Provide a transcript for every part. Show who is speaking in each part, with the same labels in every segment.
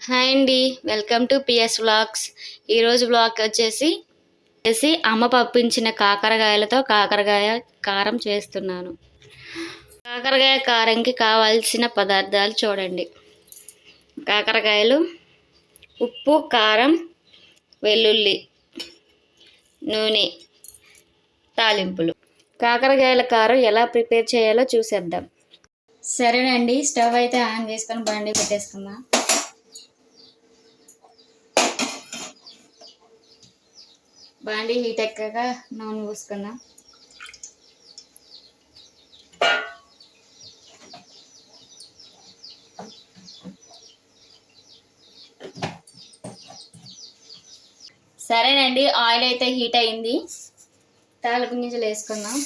Speaker 1: Hi అండి, welcome to PS vlogs. ఈరోజు vlog వచ్చేసి అమ్మ పప్పించిన కాకరకాయలతో కాకరకాయ కారం చేస్తున్నాను. కాకరకాయ కారంకి కావాల్సిన పదార్థాలు చూడండి. కాకరకాయలు, ఉప్పు, కారం, వెల్లుల్లి, నూనె, తాలింపులు. కాకరకాయల కారం ఎలా ప్రిపేర్ చేయాలో చూసేద్దాం. సరేనండి, స్టవ్ అయితే ఆన్ చేసుకొని బండి పెట్టేసుకుందాం. బాండి హీట్ ఎక్కాక నూనె పోసుకుందాం. సరేనండి, ఆయిల్ అయితే హీట్ అయింది. తాలింపు గింజలు వేసుకుందాం.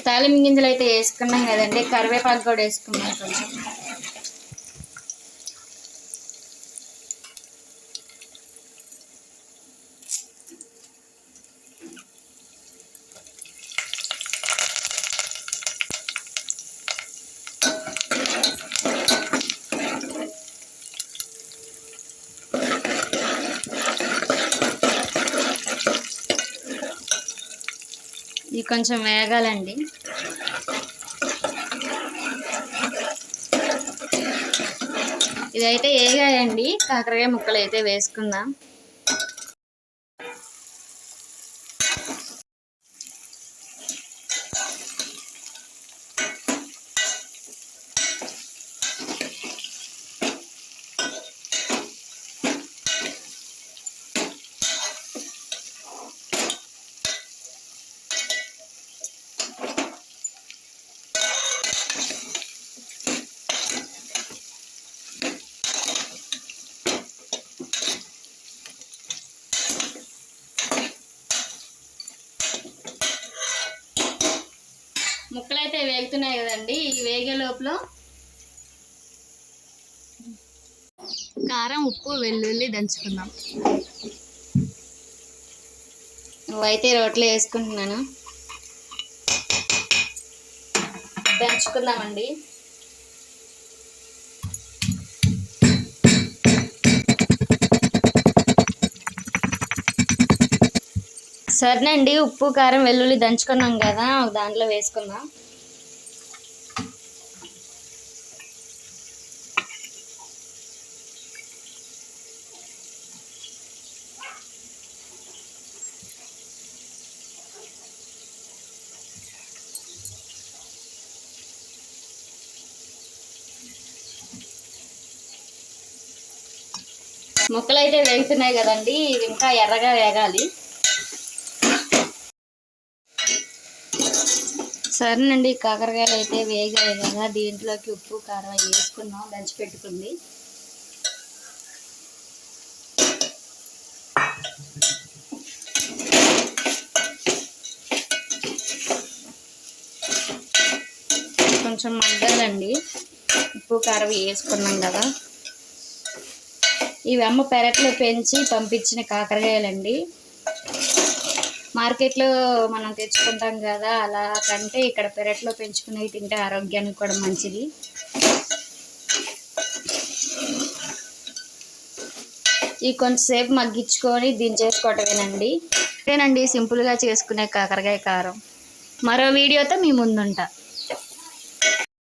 Speaker 1: తాలింపు గింజలు అయితే వేసుకున్నాం కదండి, కరివేపాకు కూడా వేసుకున్నాం కొంచెం. ఇది కొంచెం వేగాలండి. ఇదైతే వేగాయండి. కాకరకాయ ముక్కలు అయితే వేసుకుందాం. ముక్కలు అయితే వేగుతున్నాయి కదండి. ఈ వేగే లోపల కారం, ఉప్పు, వెల్లుల్లి దంచుకుందాం. నువ్వైతే రోట్లో వేసుకుంటున్నాను. దంచుకుందామండి. సరేనండి, ఉప్పు, కారం, వెల్లుల్లి దంచుకున్నాం కదా, దాంట్లో వేసుకుందాం. ముక్కలు అయితే వేగుతున్నాయి కదండి, ఇది ఇంకా ఎర్రగా వేగాలి. సరేనండి, కాకరకాయలు అయితే వేగాయి కదా, దీంట్లోకి ఉప్పు, కారం వేసుకున్నాం, దంచి పెట్టుకుంది. కొంచెం మగ్గాలండి. ఉప్పు, కారం వేసుకున్నాం కదా. ఇవి అమ్మ పెరట్లో పెంచి పంపించిన కాకరకాయలండి. మార్కెట్లో మనం తెచ్చుకుంటాం కదా, అలా కంటే ఇక్కడ పెరట్లో పెంచుకునేవి తింటే ఆరోగ్యానికి కూడా మంచిది. ఇవి కొంచెంసేపు మగ్గించుకొని దించేసుకోవటమేనండి. అంతేనండి, సింపుల్గా చేసుకునే కాకరకాయ కారం. మరో వీడియోతో మీ ముందుంటా.